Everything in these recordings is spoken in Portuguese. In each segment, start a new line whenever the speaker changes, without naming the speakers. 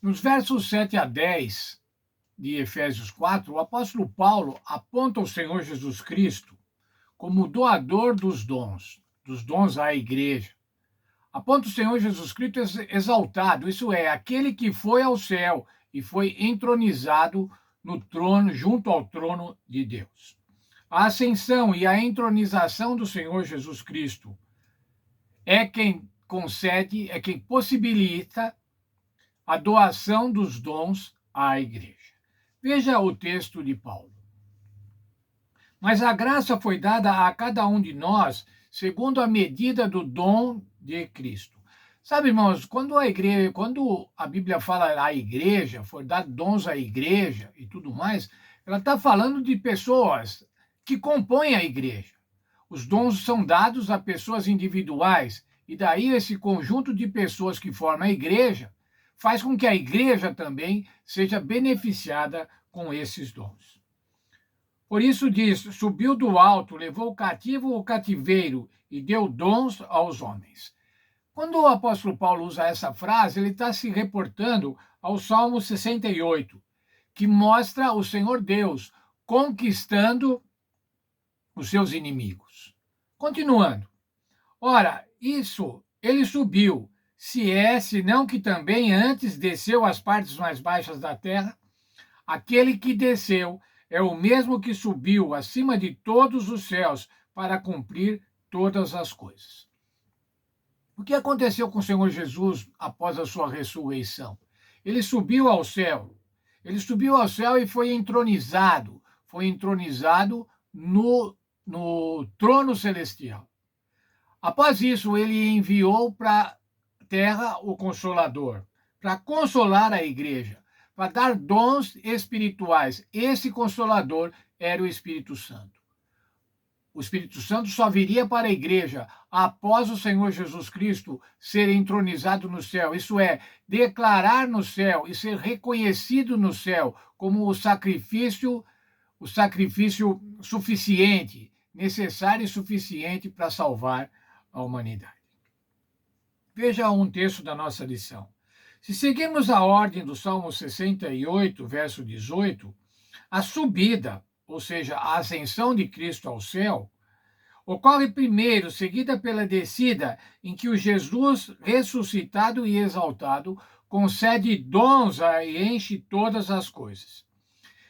Nos versos 7 a 10 de Efésios 4, o apóstolo Paulo aponta o Senhor Jesus Cristo como doador dos dons à igreja. Aponta o Senhor Jesus Cristo exaltado, isso é, aquele que foi ao céu e foi entronizado no trono, junto ao trono de Deus. A ascensão e a entronização do Senhor Jesus Cristo é quem concede, é quem possibilita a doação dos dons à igreja. Veja o texto de Paulo. Mas a graça foi dada a cada um de nós segundo a medida do dom de Cristo. Sabe, irmãos, quando a Bíblia fala a igreja, for dar dons à igreja e tudo mais, ela está falando de pessoas que compõem a igreja. Os dons são dados a pessoas individuais, e daí esse conjunto de pessoas que forma a igreja faz com que a igreja também seja beneficiada com esses dons. Por isso diz, subiu do alto, levou o cativo o cativeiro e deu dons aos homens. Quando o apóstolo Paulo usa essa frase, ele está se reportando ao Salmo 68, que mostra o Senhor Deus conquistando os seus inimigos. Continuando. Ora, isso, ele subiu, se é, senão que também antes desceu às partes mais baixas da terra. Aquele que desceu é o mesmo que subiu acima de todos os céus para cumprir todas as coisas. O que aconteceu com o Senhor Jesus após a sua ressurreição? Ele subiu ao céu. Ele subiu ao céu e foi entronizado. Foi entronizado no trono celestial. Após isso, ele enviou para a terra o Consolador, para consolar a igreja, para dar dons espirituais. Esse Consolador era o Espírito Santo. O Espírito Santo só viria para a igreja após o Senhor Jesus Cristo ser entronizado no céu, isso é, declarar no céu e ser reconhecido no céu como o sacrifício suficiente, necessário e suficiente para salvar a humanidade. Veja um texto da nossa lição. Se seguirmos a ordem do Salmo 68, verso 18, a subida, ou seja, a ascensão de Cristo ao céu, ocorre primeiro, seguida pela descida, em que o Jesus ressuscitado e exaltado concede dons e enche todas as coisas.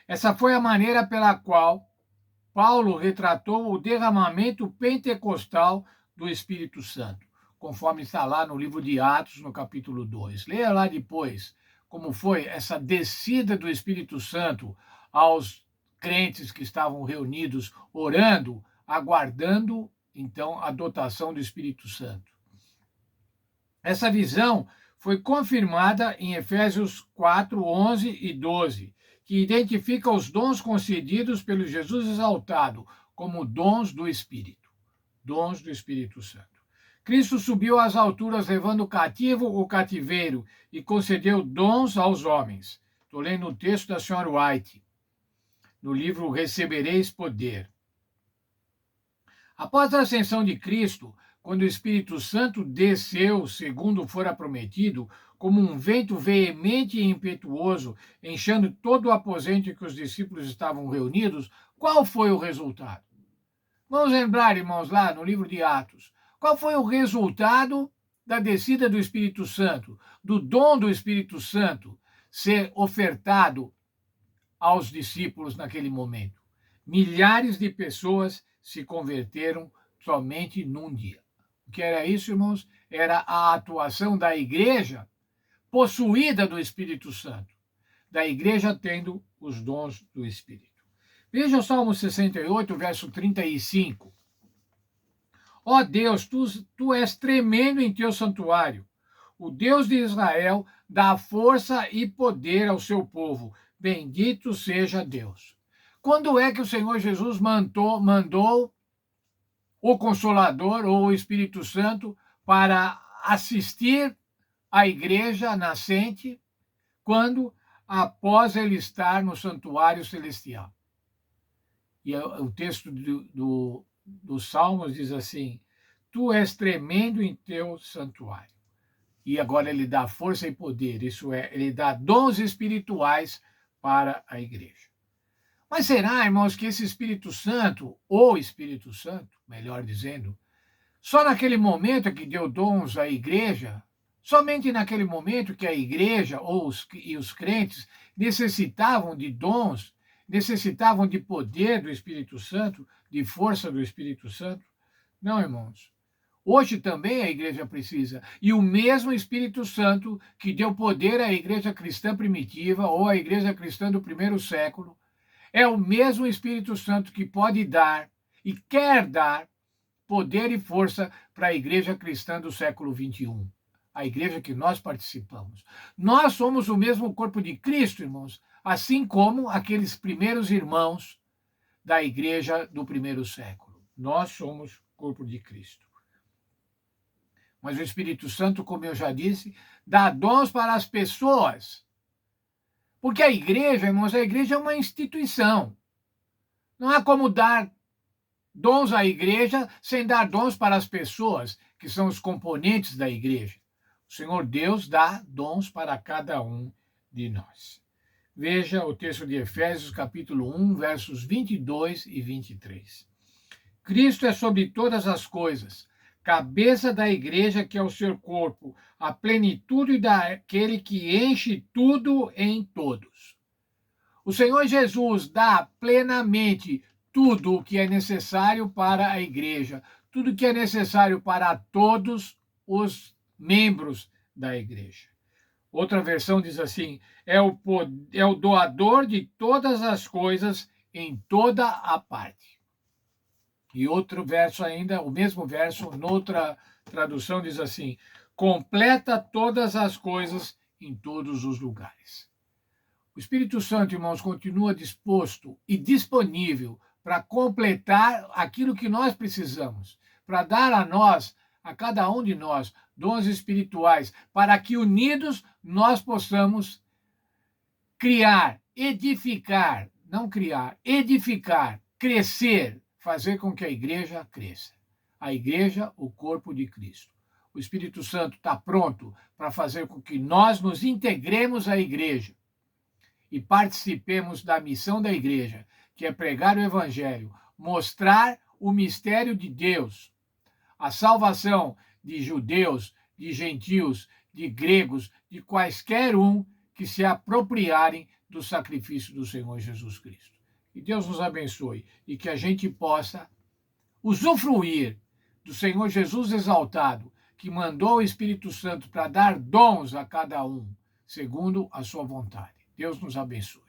Essa foi a maneira pela qual Paulo retratou o derramamento pentecostal do Espírito Santo, conforme está lá no livro de Atos, no capítulo 2. Leia lá depois como foi essa descida do Espírito Santo aos crentes que estavam reunidos, orando, aguardando, então, a dotação do Espírito Santo. Essa visão foi confirmada em Efésios 4, 11 e 12, que identifica os dons concedidos pelo Jesus exaltado como dons do Espírito Santo. Cristo subiu às alturas levando cativo o cativeiro e concedeu dons aos homens. Estou lendo o texto da senhora White, no livro Recebereis Poder. Após a ascensão de Cristo, quando o Espírito Santo desceu, segundo fora prometido, como um vento veemente e impetuoso, enchendo todo o aposento em que os discípulos estavam reunidos, qual foi o resultado? Vamos lembrar, irmãos, lá no livro de Atos. Qual foi o resultado da descida do Espírito Santo, do dom do Espírito Santo ser ofertado aos discípulos naquele momento? Milhares de pessoas se converteram somente num dia. O que era isso, irmãos? Era a atuação da igreja possuída do Espírito Santo, da igreja tendo os dons do Espírito. Veja o Salmo 68, verso 35. Ó Deus, tu és tremendo em teu santuário. O Deus de Israel dá força e poder ao seu povo. Bendito seja Deus. Quando é que o Senhor Jesus mandou o Consolador ou o Espírito Santo para assistir a igreja nascente? Quando? Após ele estar no santuário celestial. E o texto dos Salmos diz assim: tu és tremendo em teu santuário. E agora ele dá força e poder, isso é, ele dá dons espirituais para a igreja. Mas será, irmãos, que esse Espírito Santo, ou Espírito Santo, melhor dizendo, só naquele momento é que deu dons à igreja, somente naquele momento que a igreja e os crentes necessitavam de dons, necessitavam de poder do Espírito Santo, de força do Espírito Santo? Não, irmãos. Hoje também a igreja precisa. E o mesmo Espírito Santo que deu poder à igreja cristã primitiva ou à igreja cristã do primeiro século, é o mesmo Espírito Santo que pode dar e quer dar poder e força para a igreja cristã do século XXI, a igreja que nós participamos. Nós somos o mesmo corpo de Cristo, irmãos, assim como aqueles primeiros irmãos da igreja do primeiro século. Nós somos corpo de Cristo. Mas o Espírito Santo, como eu já disse, dá dons para as pessoas. Porque a igreja, irmãos, a igreja é uma instituição. Não há como dar dons à igreja sem dar dons para as pessoas, que são os componentes da igreja. O Senhor Deus dá dons para cada um de nós. Veja o texto de Efésios, capítulo 1, versos 22 e 23. Cristo é sobre todas as coisas, cabeça da igreja, que é o seu corpo, a plenitude daquele que enche tudo em todos. O Senhor Jesus dá plenamente tudo o que é necessário para a igreja, tudo o que é necessário para todos os membros da igreja. Outra versão diz assim: é o doador de todas as coisas em toda a parte. E outro verso ainda, o mesmo verso, noutra tradução, diz assim: completa todas as coisas em todos os lugares. O Espírito Santo, irmãos, continua disposto e disponível para completar aquilo que nós precisamos, para dar a nós, a cada um de nós, dons espirituais, para que unidos nós possamos criar, edificar, não criar, edificar, crescer, fazer com que a igreja cresça. A igreja, o corpo de Cristo. O Espírito Santo está pronto para fazer com que nós nos integremos à igreja e participemos da missão da igreja, que é pregar o evangelho, mostrar o mistério de Deus, a salvação de judeus, de gentios, de gregos, de quaisquer um que se apropriarem do sacrifício do Senhor Jesus Cristo. Que Deus nos abençoe e que a gente possa usufruir do Senhor Jesus exaltado, que mandou o Espírito Santo para dar dons a cada um, segundo a sua vontade. Deus nos abençoe.